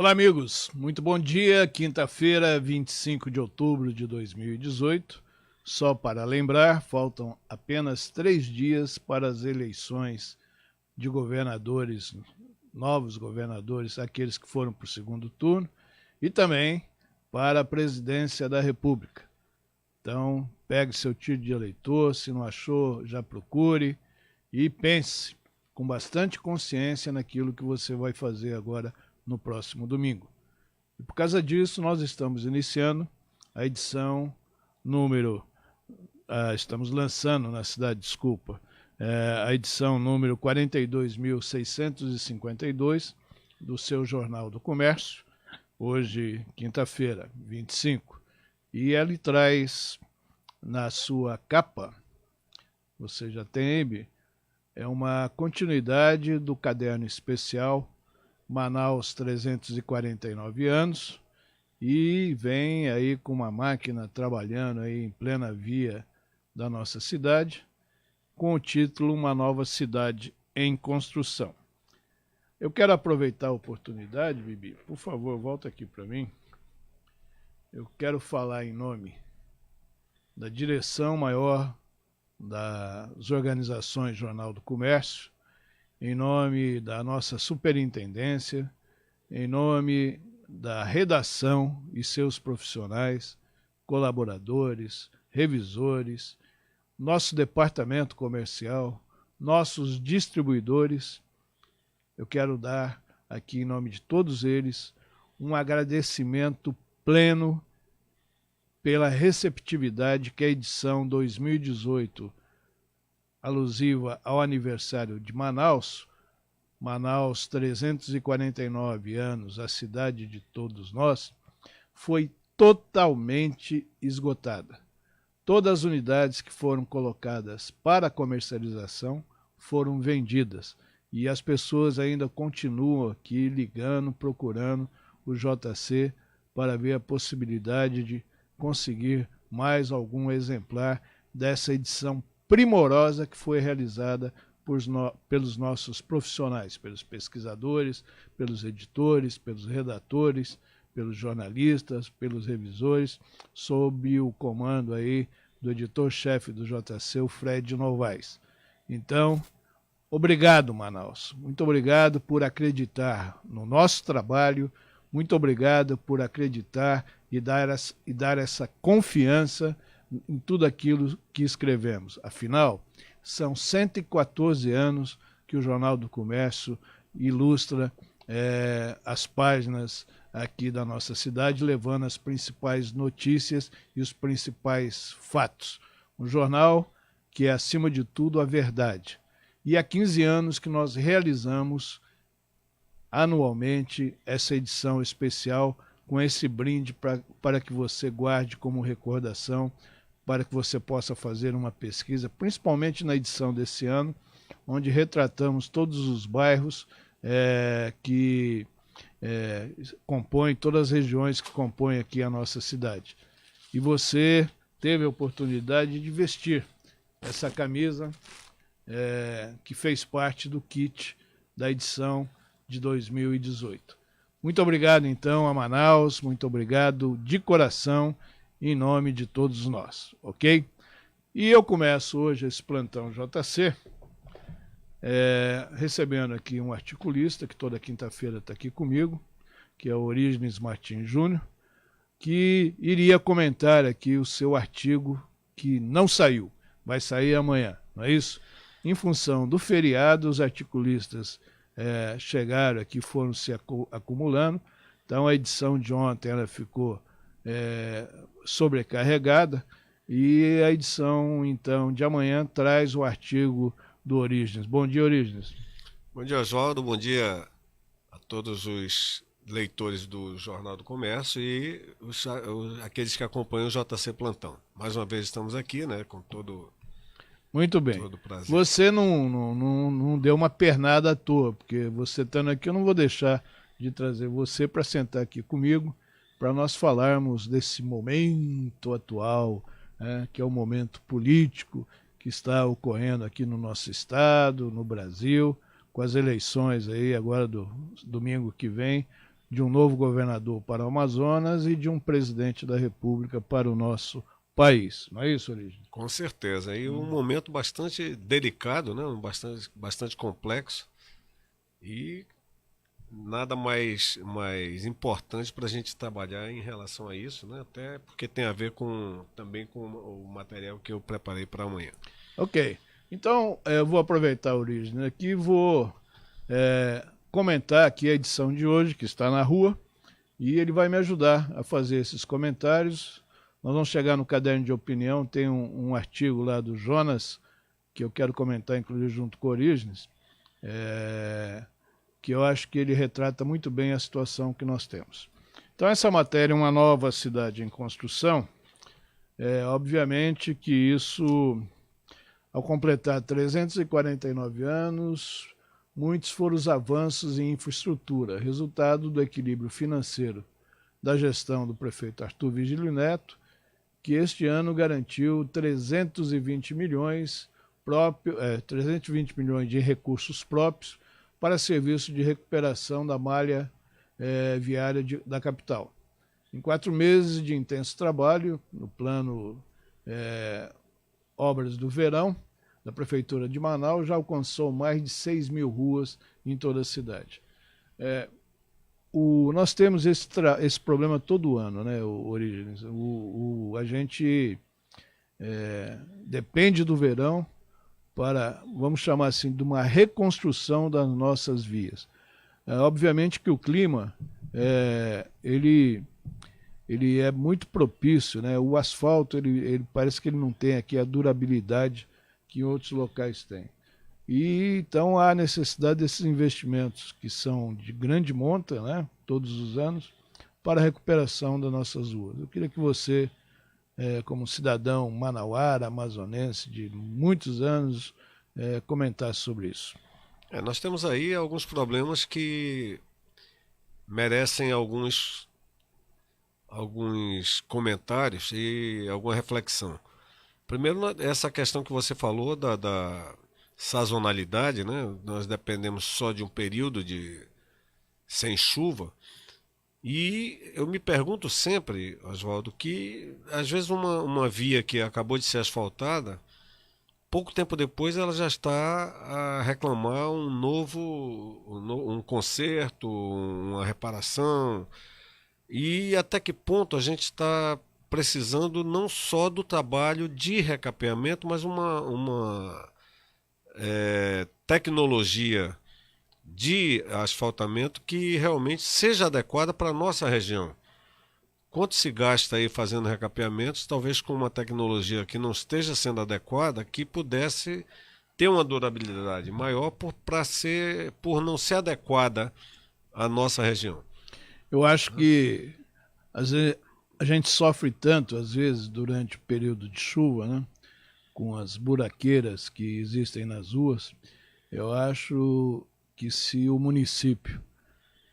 Olá, amigos. Muito bom dia. Quinta-feira, 25 de outubro de 2018. Só para lembrar, faltam apenas 3 dias para as eleições de governadores, novos governadores, aqueles que foram para o segundo turno, e também para a presidência da República. Então, pegue seu título de eleitor, se não achou, já procure e pense com bastante consciência naquilo que você vai fazer agora no próximo domingo. E por causa disso, nós estamos iniciando a edição número... estamos lançando na cidade, a edição número 42.652 do seu Jornal do Comércio, hoje, quinta-feira, 25. E ele traz na sua capa, você já tem, é uma continuidade do caderno especial Manaus 349 anos, e vem aí com uma máquina trabalhando aí em plena via da nossa cidade, com o título Uma Nova Cidade em Construção. Eu quero aproveitar a oportunidade, Bibi, por favor, volta aqui para mim. Eu quero falar em nome da direção maior das organizações Jornal do Comércio, em nome da nossa superintendência, em nome da redação e seus profissionais, colaboradores, revisores, nosso departamento comercial, nossos distribuidores. Eu quero dar aqui, em nome de todos eles, um agradecimento pleno pela receptividade que a edição 2018, alusiva ao aniversário de Manaus, 349 anos, a cidade de todos nós, foi totalmente esgotada. Todas as unidades que foram colocadas para comercialização foram vendidas e as pessoas ainda continuam aqui ligando, procurando o JC para ver a possibilidade de conseguir mais algum exemplar dessa edição primorosa que foi realizada pelos nossos profissionais, pelos pesquisadores, pelos editores, pelos redatores, pelos jornalistas, pelos revisores, sob o comando aí do editor-chefe do JC, o Fred Novaes. Então, obrigado, Manaus. Muito obrigado por acreditar no nosso trabalho, muito obrigado por acreditar e dar essa confiança em tudo aquilo que escrevemos. Afinal, são 114 anos que o Jornal do Comércio ilustra as páginas aqui da nossa cidade, levando as principais notícias e os principais fatos. Um jornal que é, acima de tudo, a verdade. E há 15 anos que nós realizamos anualmente essa edição especial com esse brinde para que você guarde como recordação, para que você possa fazer uma pesquisa, principalmente na edição desse ano, onde retratamos todos os bairros que compõem, todas as regiões que compõem aqui a nossa cidade. E você teve a oportunidade de vestir essa camisa que fez parte do kit da edição de 2018. Muito obrigado, então, a Manaus, muito obrigado de coração, em nome de todos nós, ok? E eu começo hoje esse plantão JC, recebendo aqui um articulista, que toda quinta-feira está aqui comigo, que é o Orígenes Martins Júnior, que iria comentar aqui o seu artigo que não saiu, vai sair amanhã, não é isso? Em função do feriado, os articulistas chegaram aqui, foram se acumulando, então a edição de ontem ela ficou sobrecarregada, e a edição, então, de amanhã traz o artigo do Orígenes. Bom dia, Orígenes. Bom dia, Oswaldo. Bom dia a todos os leitores do Jornal do Comércio e aqueles que acompanham o JC Plantão. Mais uma vez estamos aqui, né, com todo Muito bem. prazer. Você não deu uma pernada à toa, porque você estando aqui, eu não vou deixar de trazer você para sentar aqui comigo, para nós falarmos desse momento atual, que é o momento político que está ocorrendo aqui no nosso estado, no Brasil, com as eleições aí agora do domingo que vem, de um novo governador para o Amazonas e de um presidente da República para o nosso país. Não é isso, Orígenes? Com certeza. E um momento bastante delicado, né? Bastante complexo. E nada mais importante para a gente trabalhar em relação a isso, né? Até porque tem a ver também com o material que eu preparei para amanhã. Ok. Então, eu vou aproveitar a origem aqui e vou comentar aqui a edição de hoje, que está na rua, e ele vai me ajudar a fazer esses comentários. Nós vamos chegar no caderno de opinião, tem um artigo lá do Jonas, que eu quero comentar, inclusive, junto com Orígenes, que eu acho que ele retrata muito bem a situação que nós temos. Então, essa matéria, uma nova cidade em construção, obviamente que isso, ao completar 349 anos, muitos foram os avanços em infraestrutura, resultado do equilíbrio financeiro da gestão do prefeito Arthur Vigílio Neto, que este ano garantiu 320 milhões de recursos próprios para serviço de recuperação da malha viária da capital. Em 4 meses de intenso trabalho, no plano Obras do Verão, da Prefeitura de Manaus, já alcançou mais de 6 mil ruas em toda a cidade. Nós temos esse problema todo ano, né, Orígenes? A gente depende do verão para, vamos chamar assim, de uma reconstrução das nossas vias. Obviamente que o clima, ele é muito propício, né? O asfalto, ele parece que ele não tem aqui a durabilidade que em outros locais tem. E então há necessidade desses investimentos que são de grande monta, né, todos os anos, para a recuperação das nossas ruas. Eu queria que você, como cidadão manauara, amazonense de muitos anos, comentasse sobre isso. Nós temos aí alguns problemas que merecem alguns comentários e alguma reflexão. Primeiro, essa questão que você falou da sazonalidade, né? Nós dependemos só de um período sem chuva. E eu me pergunto sempre, Oswaldo, que às vezes uma via que acabou de ser asfaltada, pouco tempo depois ela já está a reclamar um conserto, uma reparação. E até que ponto a gente está precisando não só do trabalho de recapeamento, mas uma tecnologia de asfaltamento que realmente seja adequada para a nossa região. Quanto se gasta aí fazendo recapeamentos, talvez com uma tecnologia que não esteja sendo adequada, que pudesse ter uma durabilidade maior por não ser adequada à nossa região. Eu acho que às vezes, a gente sofre tanto, às vezes, durante o período de chuva, né, com as buraqueiras que existem nas ruas. Eu acho que se o município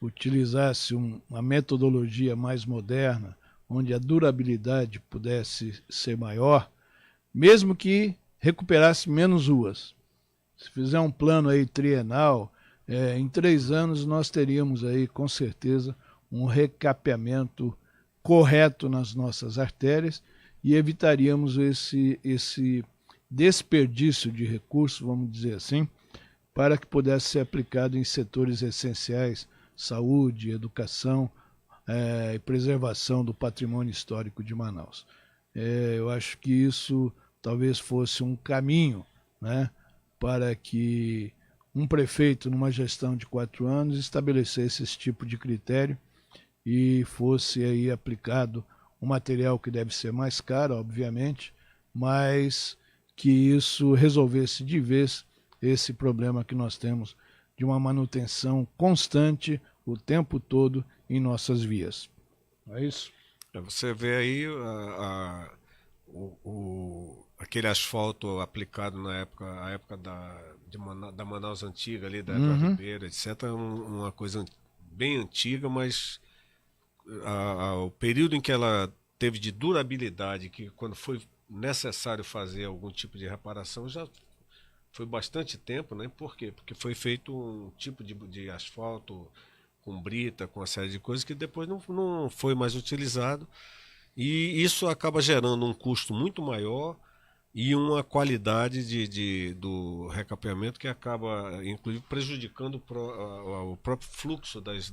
utilizasse uma metodologia mais moderna, onde a durabilidade pudesse ser maior, mesmo que recuperasse menos ruas. Se fizer um plano aí trienal, em 3 anos nós teríamos aí, com certeza, um recapeamento correto nas nossas artérias e evitaríamos esse desperdício de recursos, vamos dizer assim, para que pudesse ser aplicado em setores essenciais, saúde, educação e preservação do patrimônio histórico de Manaus. Eu acho que isso talvez fosse um caminho, né, para que um prefeito, numa gestão de 4 anos, estabelecesse esse tipo de critério e fosse aí aplicado um material que deve ser mais caro, obviamente, mas que isso resolvesse de vez esse problema que nós temos de uma manutenção constante o tempo todo em nossas vias. Não é isso? Você vê aí aquele asfalto aplicado a época da Manaus antiga, ali, da Edward Ribeiro, etc. Uma coisa bem antiga, mas o período em que ela teve de durabilidade, que quando foi necessário fazer algum tipo de reparação, já foi bastante tempo, né? Por quê? Porque foi feito um tipo de asfalto com brita, com uma série de coisas que depois não foi mais utilizado. E isso acaba gerando um custo muito maior e uma qualidade do recapeamento que acaba, inclusive, prejudicando o próprio fluxo das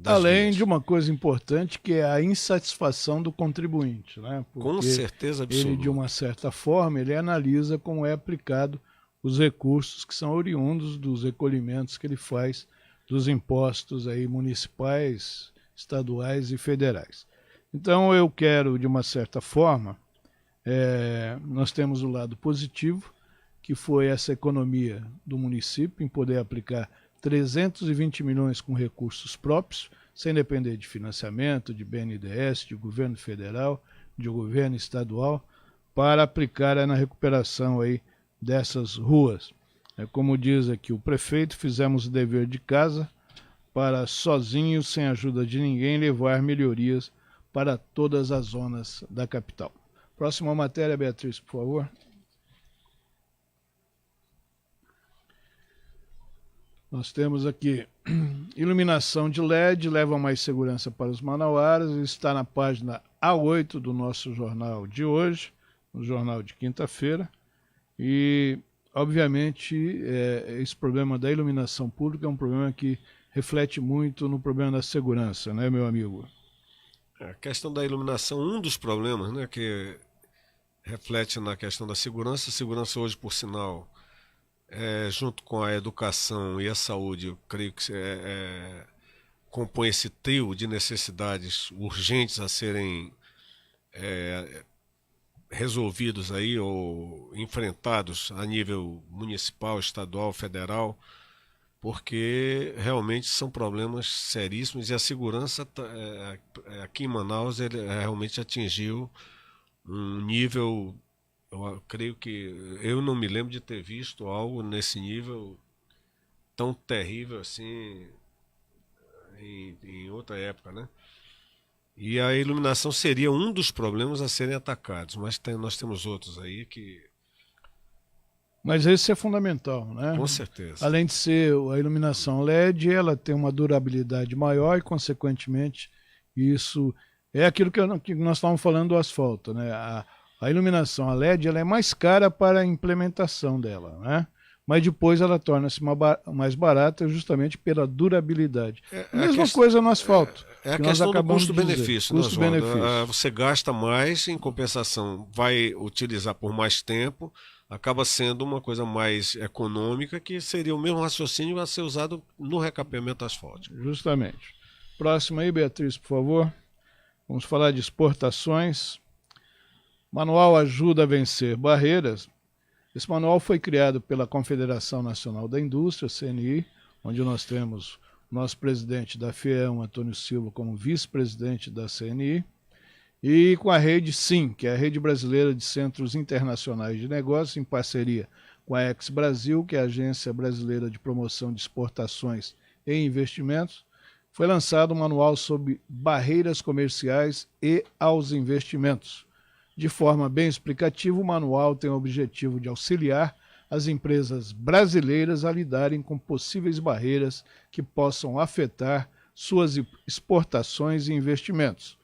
Além de vias. uma coisa importante, que é a insatisfação do contribuinte, né? Com Porque certeza ele, de uma absoluta. certa forma, ele analisa como é aplicado os recursos que são oriundos dos recolhimentos que ele faz dos impostos aí municipais, estaduais e federais. Então eu quero, de uma certa forma, nós temos o lado positivo, que foi essa economia do município em poder aplicar 320 milhões com recursos próprios, sem depender de financiamento, de BNDES, de governo federal, de governo estadual, para aplicar na recuperação aí dessas ruas. Como diz aqui o prefeito, fizemos o dever de casa para, sozinhos, sem ajuda de ninguém, levar melhorias para todas as zonas da capital. Próxima matéria, Beatriz, por favor. Nós temos aqui iluminação de LED, leva mais segurança para os manauaras, está na página A8 do nosso jornal de hoje, no jornal de quinta-feira. E, obviamente, esse problema da iluminação pública é um problema que reflete muito no problema da segurança, né, meu amigo? A questão da iluminação, um dos problemas, né, que reflete na questão da segurança. A segurança hoje, por sinal, junto com a educação e a saúde, eu creio que compõe esse trio de necessidades urgentes a serem resolvidos aí ou enfrentados a nível municipal, estadual, federal, porque realmente são problemas seríssimos e a segurança aqui em Manaus ele realmente atingiu um nível. Eu creio que eu não me lembro de ter visto algo nesse nível tão terrível assim em outra época, né? E a iluminação seria um dos problemas a serem atacados, mas nós temos outros aí que... Mas esse é fundamental, né? Com certeza. Além de ser a iluminação LED, ela tem uma durabilidade maior e, consequentemente, isso é aquilo que nós estávamos falando do asfalto, né? A iluminação a LED ela é mais cara para a implementação dela, né? Mas depois ela torna-se mais barata justamente pela durabilidade. A mesma coisa no asfalto. É a questão do custo-benefício, né, Oswaldo? Custo-benefício. Você gasta mais, em compensação vai utilizar por mais tempo, acaba sendo uma coisa mais econômica, que seria o mesmo raciocínio a ser usado no recapeamento asfáltico. Justamente. Próximo aí, Beatriz, por favor. Vamos falar de exportações. Manual ajuda a vencer barreiras. Esse manual foi criado pela Confederação Nacional da Indústria, CNI, onde nós temos o nosso presidente da FIEM, Antônio Silva, como vice-presidente da CNI, e com a rede SIM, que é a Rede Brasileira de Centros Internacionais de Negócios, em parceria com a Ex-Brasil, que é a Agência Brasileira de Promoção de Exportações e Investimentos. Foi lançado um manual sobre barreiras comerciais e aos investimentos. De forma bem explicativa, o manual tem o objetivo de auxiliar as empresas brasileiras a lidarem com possíveis barreiras que possam afetar suas exportações e investimentos.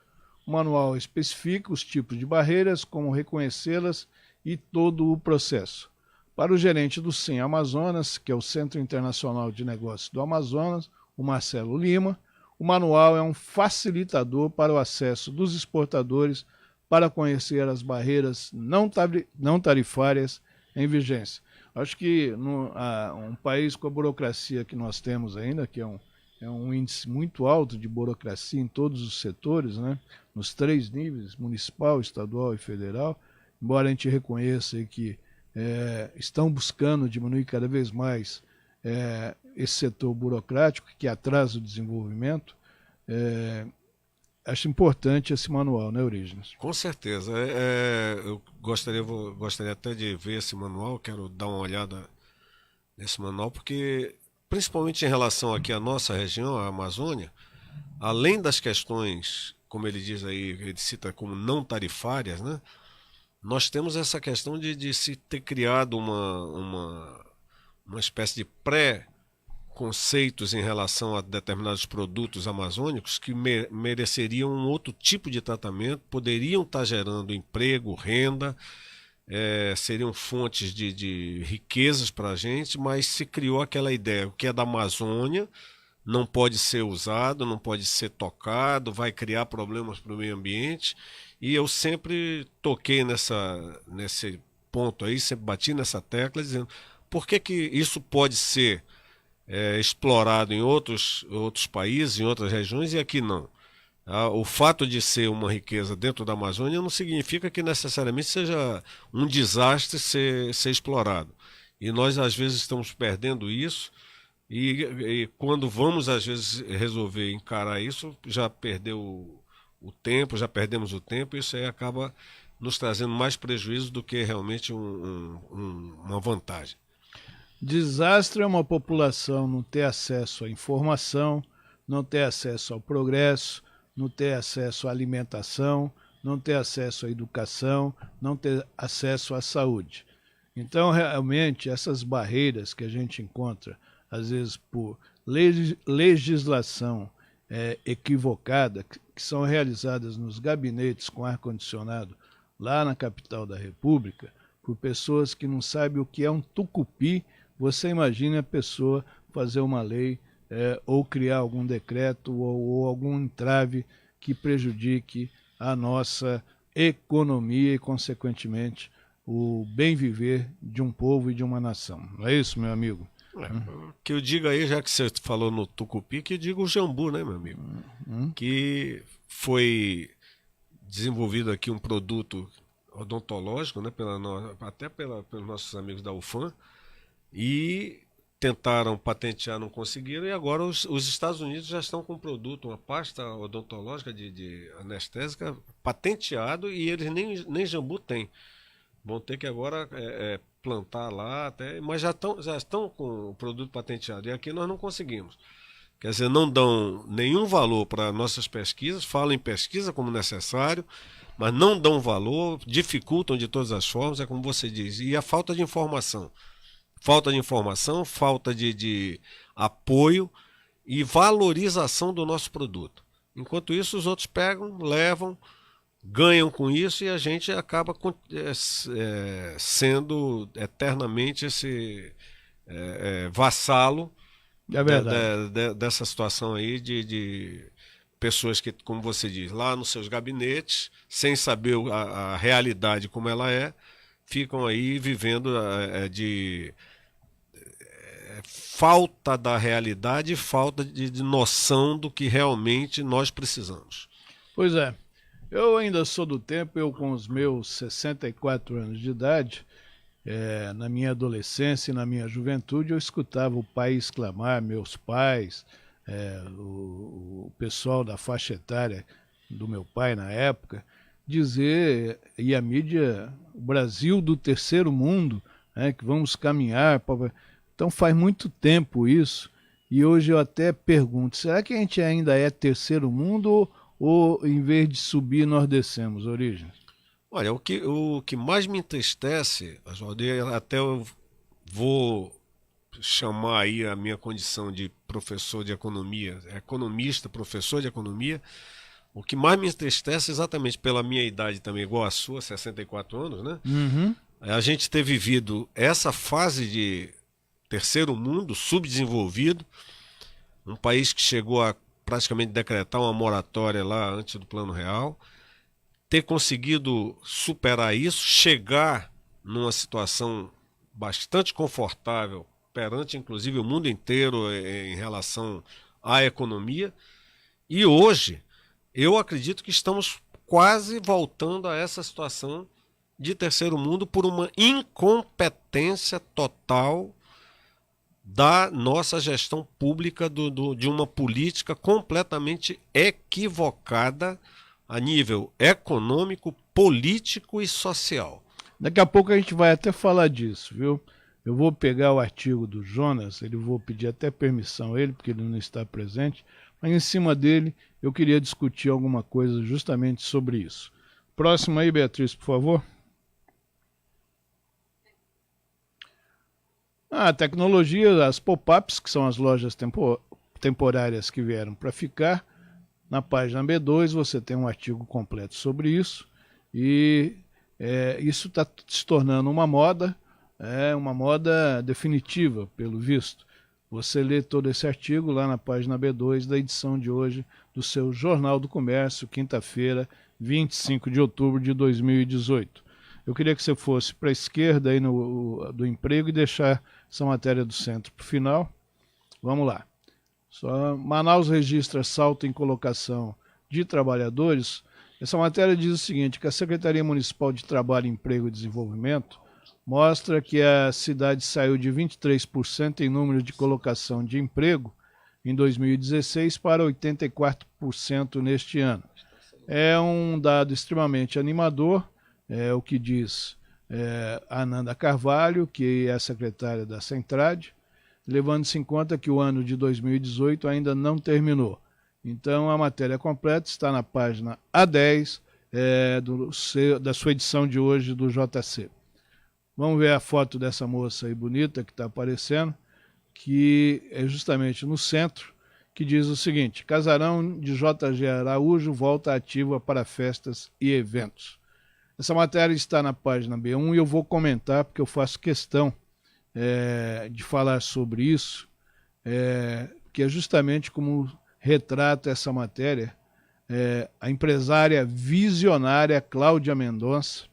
O manual especifica os tipos de barreiras, como reconhecê-las e todo o processo. Para o gerente do CIM Amazonas, que é o Centro Internacional de Negócios do Amazonas, o Marcelo Lima, o manual é um facilitador para o acesso dos exportadores para conhecer as barreiras não tarifárias em vigência. Acho que um país com a burocracia que nós temos ainda, que é um índice muito alto de burocracia em todos os setores, né? Nos 3 níveis, municipal, estadual e federal, embora a gente reconheça que estão buscando diminuir cada vez mais esse setor burocrático que atrasa o desenvolvimento, acho importante esse manual, né, Orígenes? Com certeza. Eu gostaria até de ver esse manual, quero dar uma olhada nesse manual, porque, principalmente em relação aqui à nossa região, a Amazônia, além das questões, como ele diz aí, ele cita como não tarifárias, né? Nós temos essa questão de se ter criado uma espécie de conceitos em relação a determinados produtos amazônicos que mereceriam um outro tipo de tratamento, poderiam estar gerando emprego, renda, seriam fontes de riquezas para a gente, mas se criou aquela ideia, o que é da Amazônia não pode ser usado, não pode ser tocado, vai criar problemas para o meio ambiente. E eu sempre toquei nesse ponto aí, sempre bati nessa tecla, dizendo por que que isso pode ser explorado em outros países, em outras regiões, e aqui não. O fato de ser uma riqueza dentro da Amazônia não significa que necessariamente seja um desastre ser explorado. E nós, às vezes, estamos perdendo isso, e quando vamos, às vezes, resolver encarar isso, já perdeu o tempo, já perdemos o tempo, e isso aí acaba nos trazendo mais prejuízo do que realmente uma vantagem. Desastre é uma população não ter acesso à informação, não ter acesso ao progresso, não ter acesso à alimentação, não ter acesso à educação, não ter acesso à saúde. Então, realmente, essas barreiras que a gente encontra, às vezes por legislação equivocada, que são realizadas nos gabinetes com ar-condicionado lá na capital da República, por pessoas que não sabem o que é um tucupi. Você imagina a pessoa fazer uma lei ou criar algum decreto ou algum entrave que prejudique a nossa economia e, consequentemente, o bem viver de um povo e de uma nação. Não é isso, meu amigo? Que eu diga aí, já que você falou no tucupi, que eu digo o jambu, né, meu amigo? Que foi desenvolvido aqui um produto odontológico, né, pelos nossos amigos da UFAM, e tentaram patentear, não conseguiram, e agora os Estados Unidos já estão com um produto, uma pasta odontológica de anestésica patenteado, e eles nem jambu têm. Vão ter que agora plantar lá, mas já estão com o produto patenteado, e aqui nós não conseguimos. Quer dizer, não dão nenhum valor para nossas pesquisas, falam em pesquisa como necessário, mas não dão valor, dificultam de todas as formas, é como você diz, e a falta de informação. Falta de apoio e valorização do nosso produto. Enquanto isso, os outros pegam, levam, ganham com isso, e a gente acaba sendo eternamente esse vassalo dessa situação aí de pessoas que, como você diz, lá nos seus gabinetes, sem saber a realidade como ela ficam aí vivendo de falta da realidade e falta de noção do que realmente nós precisamos. Pois é. Eu ainda sou do tempo, eu com os meus 64 anos de idade, na minha adolescência e na minha juventude, eu escutava o país clamar, meus pais, o pessoal da faixa etária do meu pai na época, dizer, e a mídia, o Brasil do terceiro mundo, que vamos caminhar para... Então faz muito tempo isso, e hoje eu até pergunto, será que a gente ainda é terceiro mundo ou em vez de subir nós descemos, Origens? Olha, o que mais me entristece, até eu vou chamar aí a minha condição de professor de economia, economista, professor de economia, o que mais me entristece exatamente pela minha idade também, igual a sua, 64 anos, né? Uhum. A gente ter vivido essa fase de terceiro mundo, subdesenvolvido, um país que chegou a praticamente decretar uma moratória lá antes do Plano Real, ter conseguido superar isso, chegar numa situação bastante confortável perante inclusive o mundo inteiro em relação à economia, e hoje eu acredito que estamos quase voltando a essa situação de terceiro mundo por uma incompetência total da nossa gestão pública, de uma política completamente equivocada a nível econômico, político e social. Daqui a pouco a gente vai até falar disso, viu? Eu vou pegar o artigo do Jonas, vou pedir até permissão a ele, porque ele não está presente, mas em cima dele eu queria discutir alguma coisa justamente sobre isso. Próximo aí, Beatriz, por favor. A tecnologia, as pop-ups, que são as lojas temporárias que vieram para ficar. Na página B2 você tem um artigo completo sobre isso. E isso está se tornando uma moda definitiva, pelo visto. Você lê todo esse artigo lá na página B2 da edição de hoje do seu Jornal do Comércio, quinta-feira, 25 de outubro de 2018. Eu queria que você fosse para a esquerda aí do emprego e deixar essa matéria do centro para o final. Vamos lá. Manaus registra salto em colocação de trabalhadores. Essa matéria diz o seguinte, que a Secretaria Municipal de Trabalho, Emprego e Desenvolvimento mostra que a cidade saiu de 23% em número de colocação de emprego em 2016 para 84% neste ano. É um dado extremamente animador, é o que diz a Ananda Carvalho, que é a secretária da Centrade, levando-se em conta que o ano de 2018 ainda não terminou. Então, a matéria completa está na página A10 da sua edição de hoje do JC. Vamos ver a foto dessa moça aí bonita que está aparecendo, que é justamente no centro, que diz o seguinte: Casarão de JG Araújo volta ativa para festas e eventos. Essa matéria está na página B1 e eu vou comentar porque eu faço questão de falar sobre isso, que é justamente como retrata essa matéria a empresária visionária Cláudia Mendonça.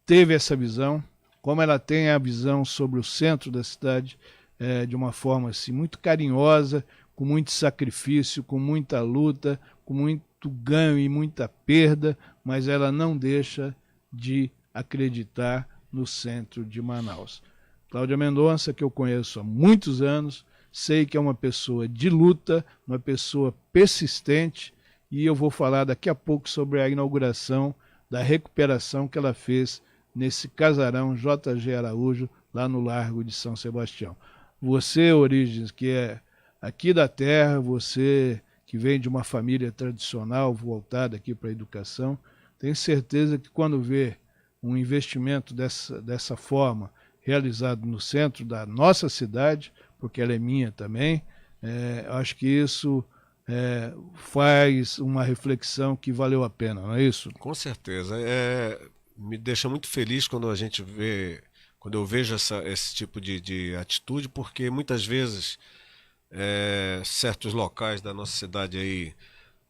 Teve essa visão, como ela tem a visão sobre o centro da cidade de uma forma assim, muito carinhosa, com muito sacrifício, com muita luta, com muito ganho e muita perda, mas ela não deixa de acreditar no centro de Manaus. Cláudia Mendonça, que eu conheço há muitos anos, sei que é uma pessoa de luta, uma pessoa persistente, e eu vou falar daqui a pouco sobre a inauguração da recuperação que ela fez nesse casarão JG Araújo, lá no Largo de São Sebastião. Você, Origens, que é aqui da terra, você que vem de uma família tradicional, voltada aqui para a educação, tenho certeza que quando vê um investimento dessa forma realizado no centro da nossa cidade, porque ela é minha também, acho que isso faz uma reflexão que valeu a pena, não é isso? Com certeza. Me deixa muito feliz quando quando eu vejo esse tipo de atitude, porque muitas vezes certos locais da nossa cidade aí,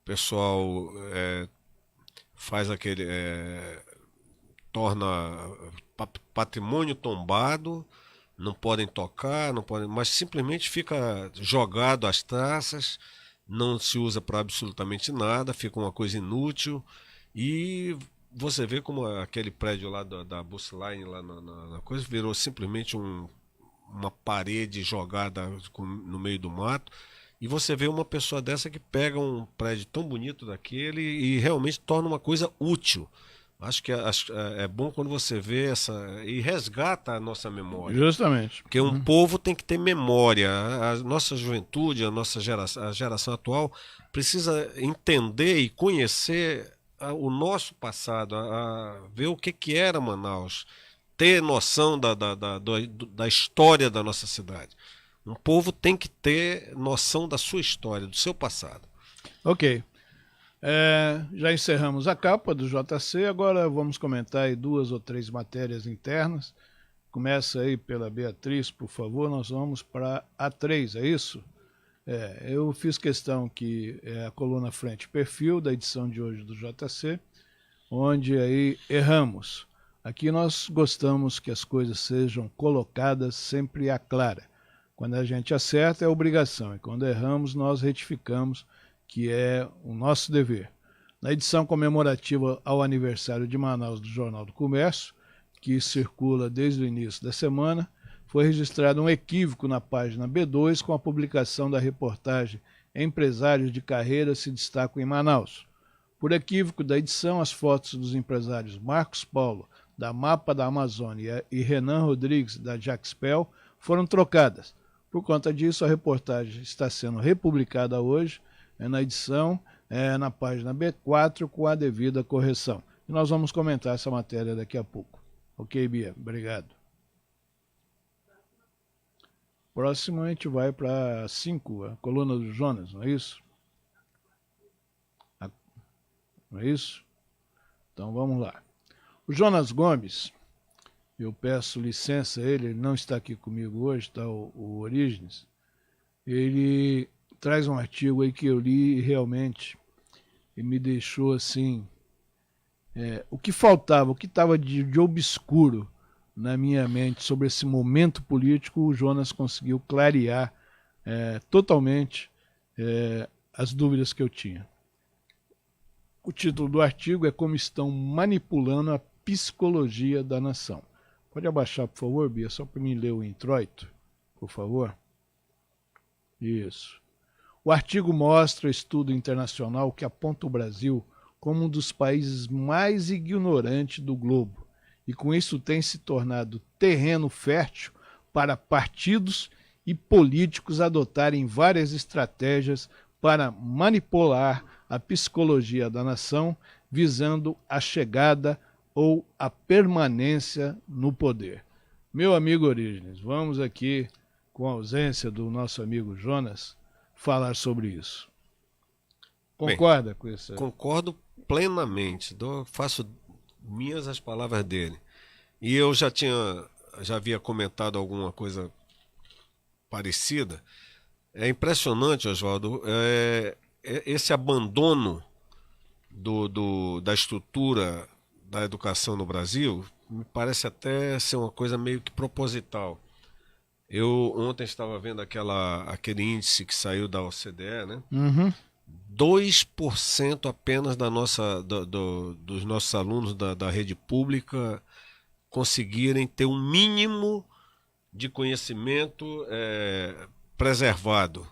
o pessoal faz torna patrimônio tombado, não podem tocar, mas simplesmente fica jogado às traças, não se usa para absolutamente nada, fica uma coisa inútil. E você vê como aquele prédio lá da Busline lá na coisa virou simplesmente uma parede jogada no meio do mato. E você vê uma pessoa dessa que pega um prédio tão bonito daquele e realmente torna uma coisa útil. Acho que é bom quando você vê e resgata a nossa memória. Justamente. Porque um povo tem que ter memória. A nossa juventude, a geração atual precisa entender e conhecer o nosso passado, ver o que era Manaus, ter noção da história da nossa cidade. Um povo tem que ter noção da sua história, do seu passado. Ok. Já encerramos a capa do JC, agora vamos comentar aí 2 ou 3 matérias internas. Começa aí pela Beatriz, por favor, nós vamos para a 3, é isso? Eu fiz questão que a coluna frente perfil da edição de hoje do JC, onde aí erramos. Aqui nós gostamos que as coisas sejam colocadas sempre à clara. Quando a gente acerta é obrigação, e quando erramos nós retificamos, que é o nosso dever. Na edição comemorativa ao aniversário de Manaus do Jornal do Comércio, que circula desde o início da semana, foi registrado um equívoco na página B2 com a publicação da reportagem Empresários de Carreira se destacam em Manaus. Por equívoco da edição, as fotos dos empresários Marcos Paulo, da Mapa da Amazônia, e Renan Rodrigues, da Jaxpel, foram trocadas. Por conta disso, a reportagem está sendo republicada hoje, na edição, na página B4, com a devida correção. E nós vamos comentar essa matéria daqui a pouco. Ok, Bia? Obrigado. Próximo a gente vai para 5, a coluna do Jonas, não é isso? Não é isso? Então vamos lá. O Jonas Gomes, eu peço licença a ele não está aqui comigo hoje, está o Orígenes. Ele traz um artigo aí que eu li e realmente me deixou assim, o que faltava, o que estava de obscuro na minha mente sobre esse momento político, o Jonas conseguiu clarear totalmente as dúvidas que eu tinha. O título do artigo é Como estão manipulando a psicologia da nação. Pode abaixar, por favor, Bia, só para mim ler o introito, por favor. Isso. O artigo mostra estudo internacional que aponta o Brasil como um dos países mais ignorantes do globo, e com isso tem se tornado terreno fértil para partidos e políticos adotarem várias estratégias para manipular a psicologia da nação, visando a chegada ou a permanência no poder. Meu amigo Orígenes, vamos aqui, com a ausência do nosso amigo Jonas, falar sobre isso. Concorda Bem, com isso? Concordo plenamente. Faço minhas as palavras dele. E eu já havia comentado alguma coisa parecida. É impressionante, Oswaldo, esse abandono da estrutura da educação no Brasil me parece até ser uma coisa meio que proposital. Eu ontem estava vendo aquele índice que saiu da OCDE, né? Uhum. 2% apenas dos nossos alunos da rede pública conseguirem ter um mínimo de conhecimento preservado.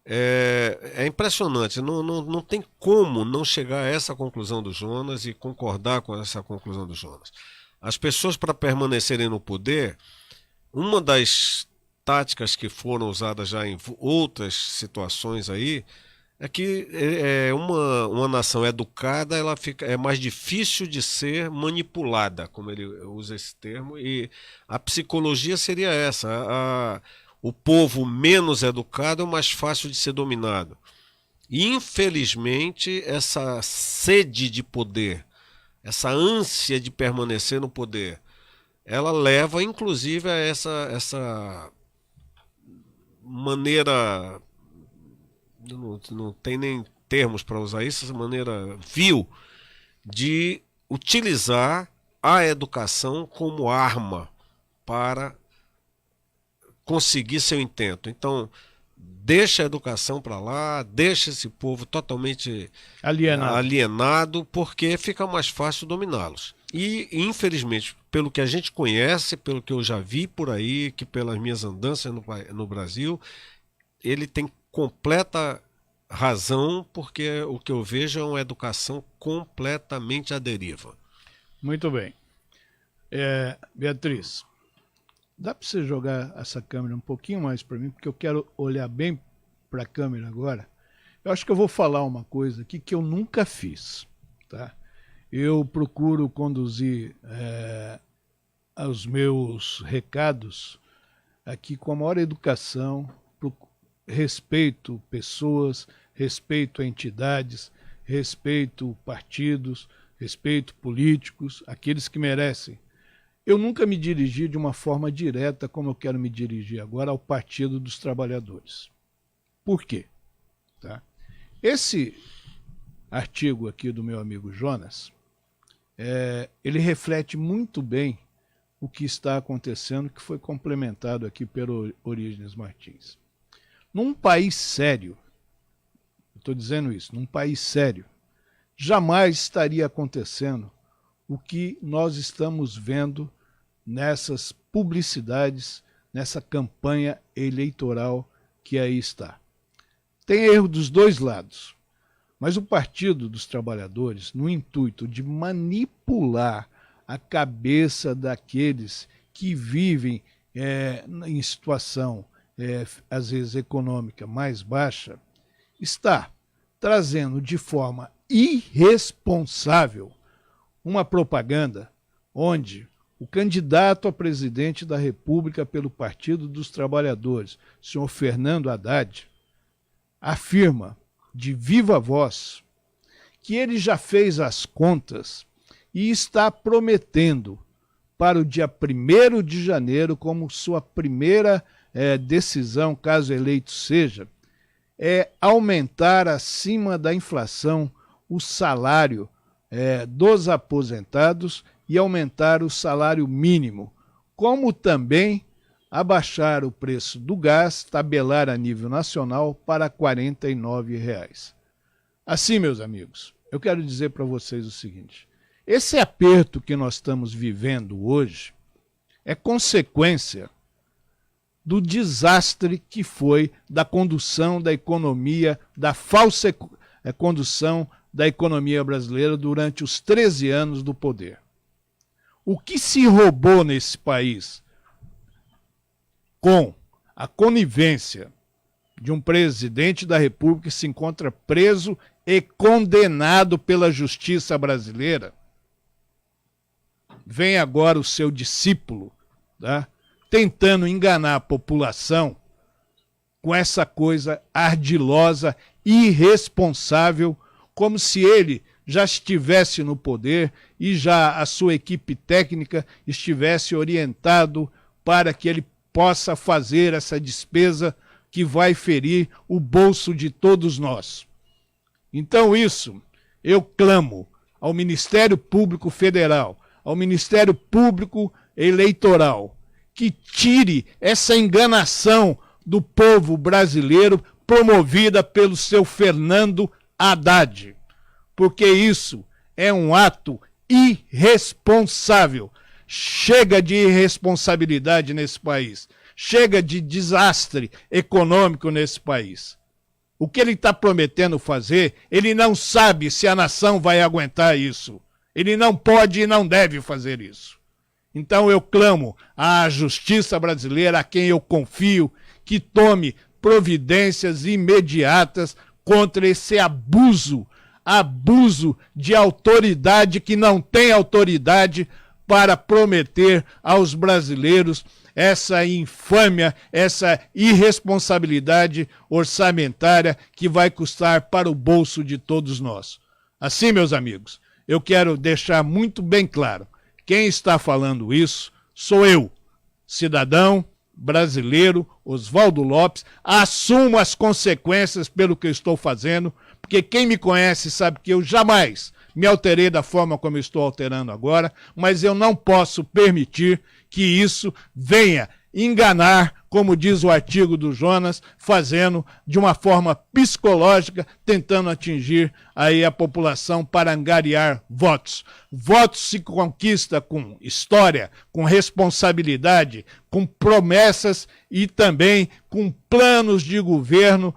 É impressionante, não tem como não chegar a essa conclusão do Jonas e concordar com essa conclusão do Jonas. As pessoas, para permanecerem no poder, uma das táticas que foram usadas já em outras situações aí é que uma nação educada é mais difícil de ser manipulada, como ele usa esse termo, e a psicologia seria essa. O povo menos educado é mais fácil de ser dominado. E, infelizmente, essa sede de poder, essa ânsia de permanecer no poder, ela leva, inclusive, a essa maneira, não tem nem termos para usar isso, essa maneira vil de utilizar a educação como arma para conseguir seu intento. Então, deixa a educação para lá, deixa esse povo totalmente alienado, porque fica mais fácil dominá-los. E, infelizmente, pelo que a gente conhece, pelo que eu já vi por aí, que pelas minhas andanças no Brasil, ele tem completa razão, porque o que eu vejo é uma educação completamente à deriva. Muito bem. Beatriz, dá para você jogar essa câmera um pouquinho mais para mim, porque eu quero olhar bem para a câmera agora. Eu acho que eu vou falar uma coisa aqui que eu nunca fiz, tá? Eu procuro conduzir os meus recados aqui com a maior educação, respeito pessoas, respeito a entidades, respeito partidos, respeito políticos, aqueles que merecem. Eu nunca me dirigi de uma forma direta como eu quero me dirigir agora ao Partido dos Trabalhadores. Por quê? Tá? Esse artigo aqui do meu amigo Jonas, ele reflete muito bem o que está acontecendo, que foi complementado aqui pelo Orígenes Martins. Num país sério, estou dizendo isso, num país sério, jamais estaria acontecendo o que nós estamos vendo nessas publicidades, nessa campanha eleitoral que aí está. Tem erro dos dois lados, mas o Partido dos Trabalhadores, no intuito de manipular a cabeça daqueles que vivem em situação, às vezes econômica mais baixa, está trazendo de forma irresponsável uma propaganda onde o candidato a presidente da República pelo Partido dos Trabalhadores, senhor Fernando Haddad, afirma de viva voz que ele já fez as contas e está prometendo para o dia 1º de janeiro, como sua primeira decisão, caso eleito seja, aumentar acima da inflação o salário dos aposentados e aumentar o salário mínimo, como também abaixar o preço do gás, tabelar a nível nacional para R$ 49. Assim, meus amigos, eu quero dizer para vocês o seguinte: esse aperto que nós estamos vivendo hoje é consequência do desastre que foi da condução da economia, da falsa condução da economia brasileira durante os 13 anos do poder. O que se roubou nesse país com a conivência de um presidente da República que se encontra preso e condenado pela justiça brasileira, vem agora o seu discípulo, tá, tentando enganar a população com essa coisa ardilosa, irresponsável, como se ele já estivesse no poder e já a sua equipe técnica estivesse orientado para que ele possa fazer essa despesa que vai ferir o bolso de todos nós. Então isso, eu clamo ao Ministério Público Federal, ao Ministério Público Eleitoral, que tire essa enganação do povo brasileiro promovida pelo seu Fernando Haddad, porque isso é um ato irresponsável. Chega de irresponsabilidade nesse país, chega de desastre econômico nesse país. O que ele está prometendo fazer, ele não sabe se a nação vai aguentar isso. Ele não pode e não deve fazer isso. Então eu clamo à justiça brasileira, a quem eu confio, que tome providências imediatas contra esse abuso de autoridade que não tem autoridade para prometer aos brasileiros essa infâmia, essa irresponsabilidade orçamentária que vai custar para o bolso de todos nós. Assim, meus amigos, eu quero deixar muito bem claro, quem está falando isso sou eu, cidadão brasileiro, Oswaldo Lopes, assumo as consequências pelo que eu estou fazendo, porque quem me conhece sabe que eu jamais me alterei da forma como eu estou alterando agora, mas eu não posso permitir que isso venha enganar, como diz o artigo do Jonas, fazendo de uma forma psicológica, tentando atingir aí a população para angariar votos. Votos se conquista com história, com responsabilidade, com promessas e também com planos de governo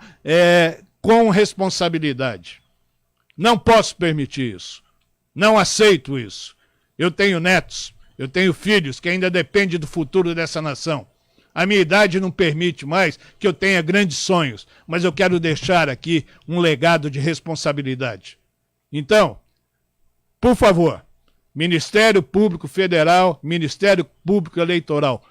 com responsabilidade. Não posso permitir isso. Não aceito isso. Eu tenho netos, eu tenho filhos que ainda dependem do futuro dessa nação. A minha idade não permite mais que eu tenha grandes sonhos, mas eu quero deixar aqui um legado de responsabilidade. Então, por favor, Ministério Público Federal, Ministério Público Eleitoral,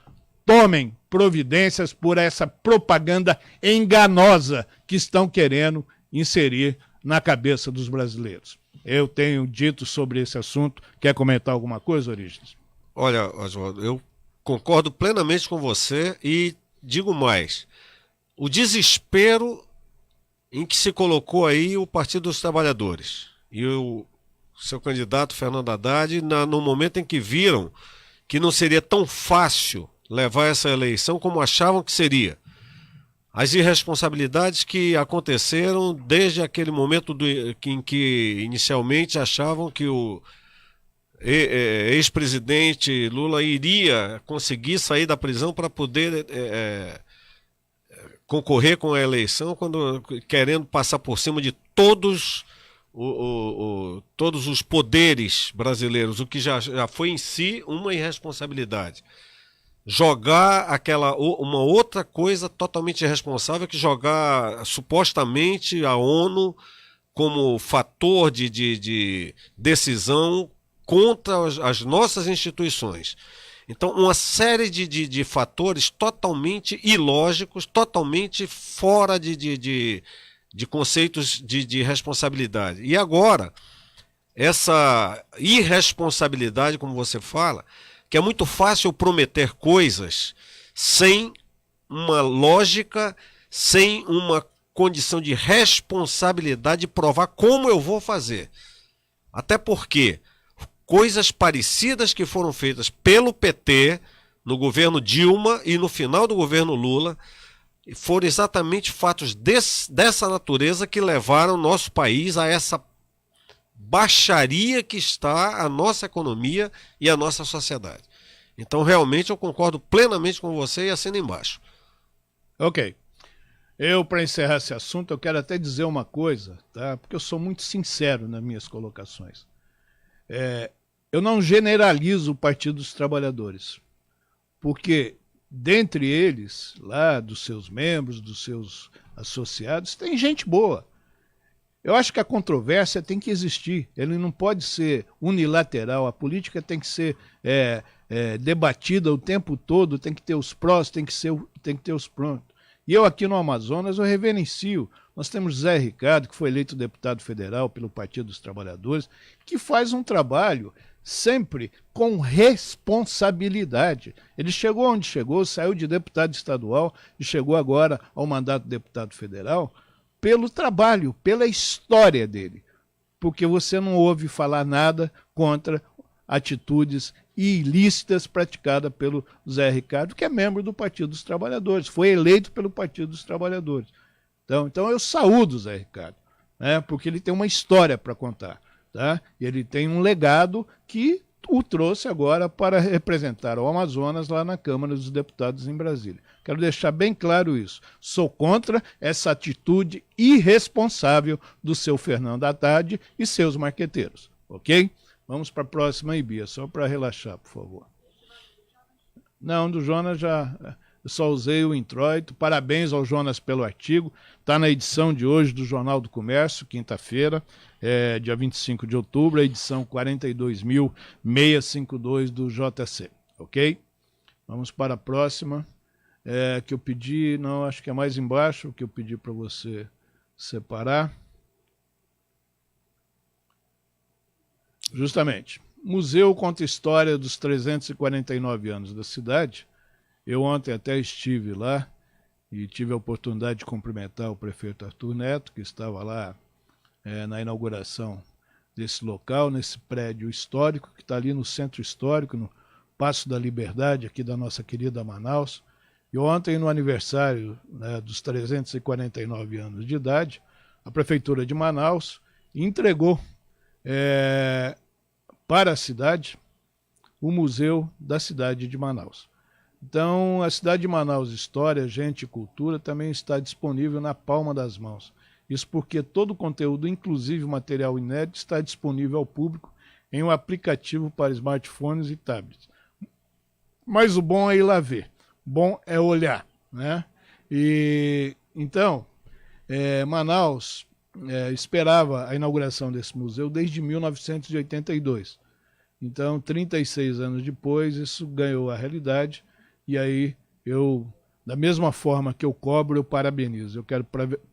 tomem providências por essa propaganda enganosa que estão querendo inserir na cabeça dos brasileiros. Eu tenho dito sobre esse assunto. Quer comentar alguma coisa, Orígenes? Olha, Oswaldo, eu concordo plenamente com você e digo mais. O desespero em que se colocou aí o Partido dos Trabalhadores e o seu candidato Fernando Haddad, no momento em que viram que não seria tão fácil levar essa eleição como achavam que seria. As irresponsabilidades que aconteceram desde aquele momento em que inicialmente achavam que o ex-presidente Lula iria conseguir sair da prisão para poder concorrer com a eleição, querendo passar por cima de todos os poderes brasileiros, o que já foi em si uma irresponsabilidade. Jogar uma outra coisa totalmente irresponsável, que jogar supostamente a ONU como fator de decisão contra as nossas instituições. Então, uma série de fatores totalmente ilógicos, totalmente fora de conceitos de responsabilidade. E agora, essa irresponsabilidade, como você fala, que é muito fácil prometer coisas sem uma lógica, sem uma condição de responsabilidade de provar como eu vou fazer. Até porque coisas parecidas que foram feitas pelo PT no governo Dilma e no final do governo Lula foram exatamente fatos dessa natureza que levaram o nosso país a essa baixaria que está a nossa economia e a nossa sociedade. Então, realmente, eu concordo plenamente com você e assino embaixo. Ok. Para encerrar esse assunto, eu quero até dizer uma coisa, tá? Porque eu sou muito sincero nas minhas colocações. Eu não generalizo o Partido dos Trabalhadores, porque dentre eles, lá dos seus membros, dos seus associados, tem gente boa. Eu acho que a controvérsia tem que existir, ele não pode ser unilateral, a política tem que ser debatida o tempo todo, tem que ter os prós, tem que ter os prós. E eu aqui no Amazonas, eu reverencio. Nós temos Zé Ricardo, que foi eleito deputado federal pelo Partido dos Trabalhadores, que faz um trabalho sempre com responsabilidade. Ele chegou onde chegou, saiu de deputado estadual e chegou agora ao mandato de deputado federal pelo trabalho, pela história dele. Porque você não ouve falar nada contra atitudes ilícitas praticadas pelo Zé Ricardo, que é membro do Partido dos Trabalhadores, foi eleito pelo Partido dos Trabalhadores. Então eu saúdo o Zé Ricardo, né, porque ele tem uma história para contar. Tá? Ele tem um legado que o trouxe agora para representar o Amazonas lá na Câmara dos Deputados em Brasília. Quero deixar bem claro isso. Sou contra essa atitude irresponsável do seu Fernando Haddad e seus marqueteiros. Ok? Vamos para a próxima aí, Bia, só para relaxar, por favor. Não, do Jonas eu só usei o introito. Parabéns ao Jonas pelo artigo. Está na edição de hoje do Jornal do Comércio, quinta-feira, dia 25 de outubro, a edição 42.652 do JC. Ok? Vamos para a próxima, que eu pedi, não, acho que é mais embaixo, que eu pedi para você separar. Justamente. Museu conta a história dos 349 anos da cidade. Eu ontem até estive lá e tive a oportunidade de cumprimentar o prefeito Arthur Neto, que estava lá na inauguração desse local, nesse prédio histórico, que está ali no centro histórico, no Paço da Liberdade, aqui da nossa querida Manaus. E ontem, no aniversário, né, dos 349 anos de idade, a Prefeitura de Manaus entregou para a cidade o Museu da Cidade de Manaus. Então, a cidade de Manaus História, Gente e Cultura também está disponível na palma das mãos. Isso porque todo o conteúdo, inclusive material inédito, está disponível ao público em um aplicativo para smartphones e tablets. Mas o bom é ir lá ver, bom é olhar, né? E então, Manaus esperava a inauguração desse museu desde 1982. Então, 36 anos depois, isso ganhou a realidade. E aí, da mesma forma que eu cobro, eu parabenizo. Eu quero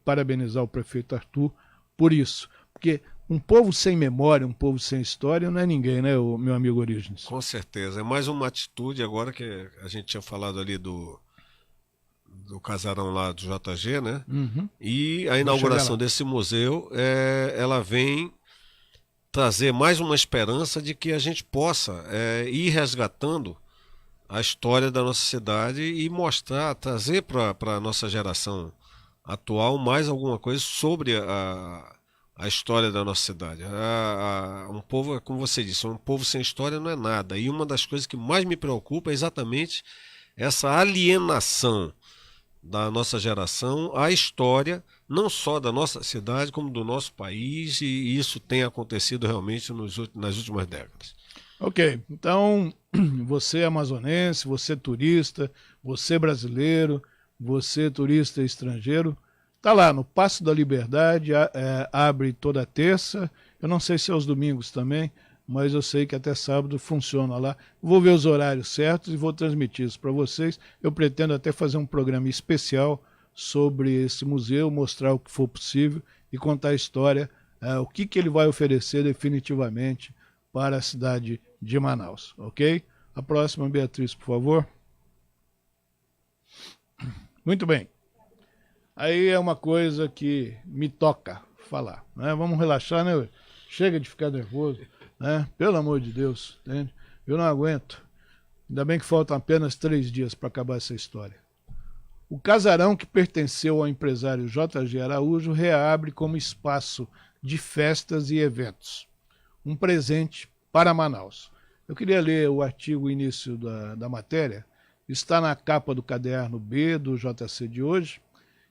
parabenizar o prefeito Arthur por isso. Porque um povo sem memória, um povo sem história, não é ninguém, né, meu amigo Orígenes? Com certeza. É mais uma atitude, agora que a gente tinha falado ali do casarão lá do JG, né? Uhum. E a inauguração desse museu, ela vem trazer mais uma esperança de que a gente possa ir resgatando a história da nossa cidade e mostrar, trazer para a nossa geração atual mais alguma coisa sobre a história da nossa cidade. Um povo, como você disse, um povo sem história não é nada. E uma das coisas que mais me preocupa é exatamente essa alienação da nossa geração à história, não só da nossa cidade, como do nosso país, e isso tem acontecido realmente nas últimas décadas. Ok, então você amazonense, você turista, você brasileiro, você turista estrangeiro, está lá no Paço da Liberdade, abre toda terça, eu não sei se é aos domingos também, mas eu sei que até sábado funciona lá. Vou ver os horários certos e vou transmitir isso para vocês. Eu pretendo até fazer um programa especial sobre esse museu, mostrar o que for possível e contar a história, o que ele vai oferecer definitivamente para a cidade de Manaus, ok? A próxima, Beatriz, por favor. Muito bem. Aí é uma coisa que me toca falar, né? Vamos relaxar, né? Chega de ficar nervoso, né? Pelo amor de Deus, entende? Eu não aguento. Ainda bem que faltam apenas 3 dias para acabar essa história. O casarão que pertenceu ao empresário J.G. Araújo reabre como espaço de festas e eventos. Um presente para Manaus. Eu queria ler o artigo início da matéria. Está na capa do caderno B do JC de hoje.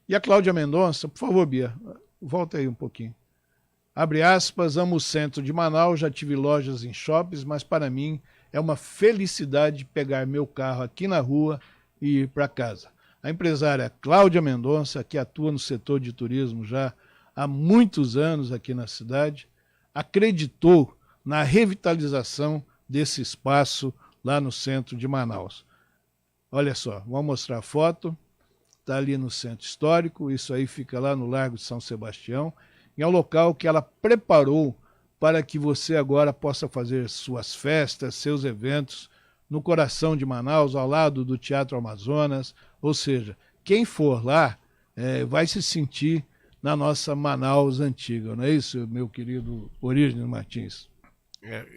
E a Cláudia Mendonça, por favor, Bia, volta aí um pouquinho. Abre aspas, amo o centro de Manaus, já tive lojas em shoppings, mas para mim é uma felicidade pegar meu carro aqui na rua e ir para casa. A empresária Cláudia Mendonça, que atua no setor de turismo já há muitos anos aqui na cidade, acreditou na revitalização desse espaço lá no centro de Manaus. Olha só, vou mostrar a foto, está ali no centro histórico, isso aí fica lá no Largo de São Sebastião, e é um local que ela preparou para que você agora possa fazer suas festas, seus eventos no coração de Manaus, ao lado do Teatro Amazonas, ou seja, quem for lá vai se sentir na nossa Manaus antiga, não é isso, meu querido Orígenes Martins?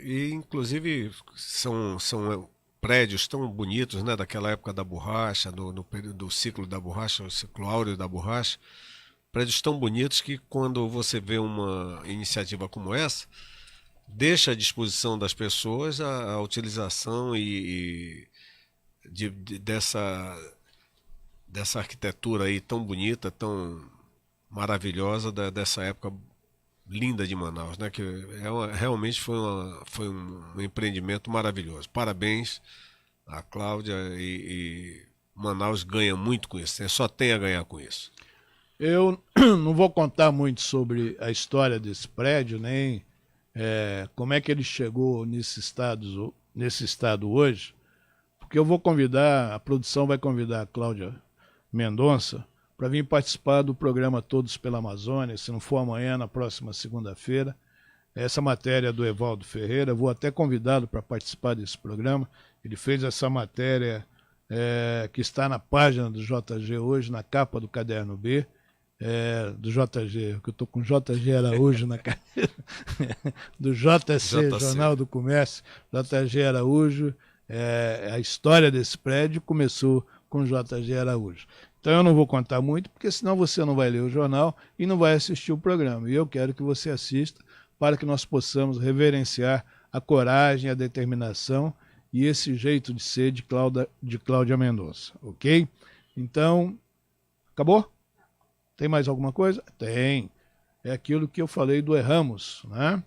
E inclusive são prédios tão bonitos, né, daquela época da borracha, no período do ciclo da borracha, o ciclo áureo da borracha, prédios tão bonitos que quando você vê uma iniciativa como essa, deixa à disposição das pessoas a utilização dessa arquitetura aí tão bonita, tão maravilhosa dessa época linda de Manaus, né? Que realmente foi um empreendimento maravilhoso. Parabéns a Cláudia e Manaus ganha muito com isso, né? Só tem a ganhar com isso. Eu não vou contar muito sobre a história desse prédio, nem como é que ele chegou nesse estado hoje, porque eu vou convidar, a produção vai convidar a Cláudia Mendonça para vir participar do programa Todos pela Amazônia, se não for amanhã, na próxima segunda-feira. Essa matéria do Evaldo Ferreira, vou até convidá-lo para participar desse programa. Ele fez essa matéria que está na página do JG hoje, na capa do caderno B, do JG, que eu estou com JG Araújo na cadeira, do JC, Jornal do Comércio, JG Araújo. A história desse prédio começou com JG Araújo. Então eu não vou contar muito, porque senão você não vai ler o jornal e não vai assistir o programa. E eu quero que você assista para que nós possamos reverenciar a coragem, a determinação e esse jeito de ser de Cláudia Mendonça, ok? Então, acabou? Tem mais alguma coisa? Tem. É aquilo que eu falei do erramos, né?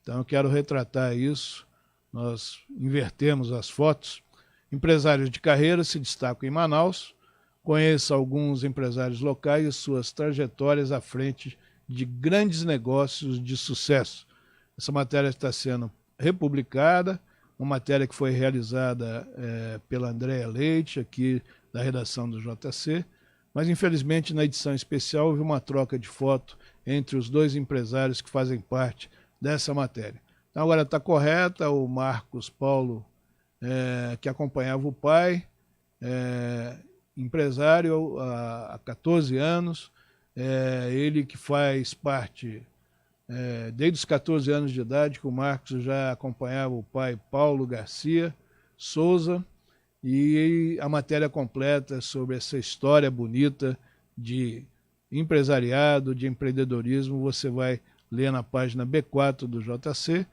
Então eu quero retratar isso. Nós invertemos as fotos. Empresários de carreira se destacam em Manaus. Conheça alguns empresários locais e suas trajetórias à frente de grandes negócios de sucesso. Essa matéria está sendo republicada, uma matéria que foi realizada pela Andréa Leite, aqui da redação do JC, mas infelizmente na edição especial houve uma troca de foto entre os dois empresários que fazem parte dessa matéria. Então agora está correta, o Marcos Paulo, que acompanhava o pai, empresário há 14 anos, ele que faz parte, desde os 14 anos de idade, que o Marcos já acompanhava o pai Paulo Garcia Souza, e a matéria completa sobre essa história bonita de empresariado, de empreendedorismo, você vai ler na página B4 do JC,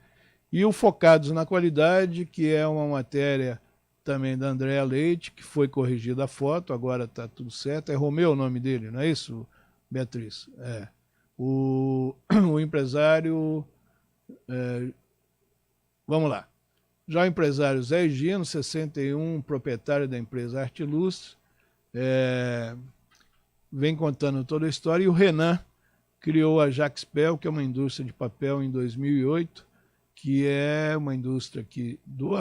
e o Focados na Qualidade, que é uma matéria também da Andréa Leite, que foi corrigida a foto, agora está tudo certo. É Romeu o nome dele, não é isso, Beatriz? O empresário... vamos lá. Já o empresário Zé Gino, 61, proprietário da empresa Artiluz, vem contando toda a história. E o Renan criou a Jaxpel, que é uma indústria de papel, em 2008, que é uma indústria aqui do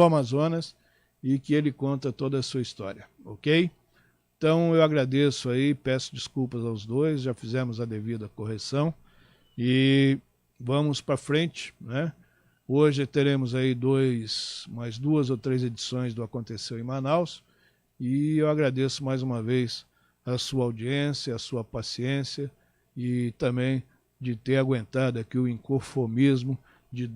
Amazonas e que ele conta toda a sua história, ok? Então eu agradeço aí, peço desculpas aos dois, já fizemos a devida correção e vamos para frente, né? Hoje teremos aí mais 2 ou 3 edições do Aconteceu em Manaus e eu agradeço mais uma vez a sua audiência, a sua paciência e também de ter aguentado aqui o inconformismo de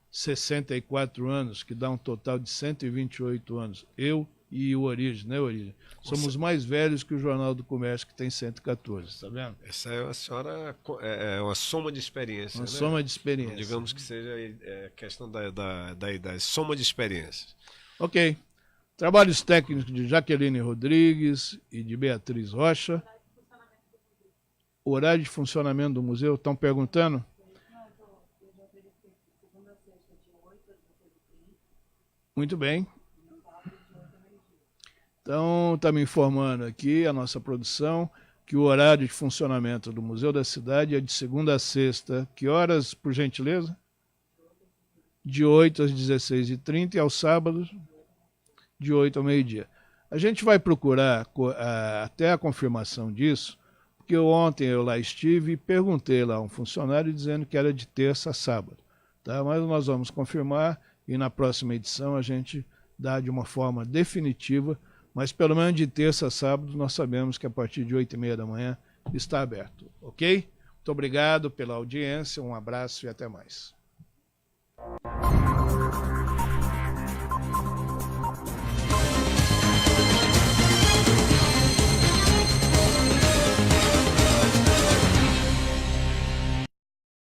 64 anos, que dá um total de 128 anos. Eu e o Origens, né, Origens? Somos mais velhos que o Jornal do Comércio, que tem 114, tá vendo? Essa é uma senhora, é uma soma de experiência, Uma né? soma de experiência. Não digamos que seja questão da idade, soma de experiências. Ok. Trabalhos técnicos de Jaqueline Rodrigues e de Beatriz Rocha. Horário de funcionamento do museu, estão perguntando? Muito bem. Então, está me informando aqui a nossa produção que o horário de funcionamento do Museu da Cidade é de segunda a sexta. Que horas, por gentileza? De 8 às 16h30 e aos sábados, de 8 ao meio-dia. A gente vai procurar até a confirmação disso, porque ontem eu lá estive e perguntei lá a um funcionário dizendo que era de terça a sábado. Tá? Mas nós vamos confirmar e na próxima edição a gente dá de uma forma definitiva, mas pelo menos de terça a sábado nós sabemos que a partir de 8h30 da manhã está aberto, ok? Muito obrigado pela audiência, um abraço e até mais.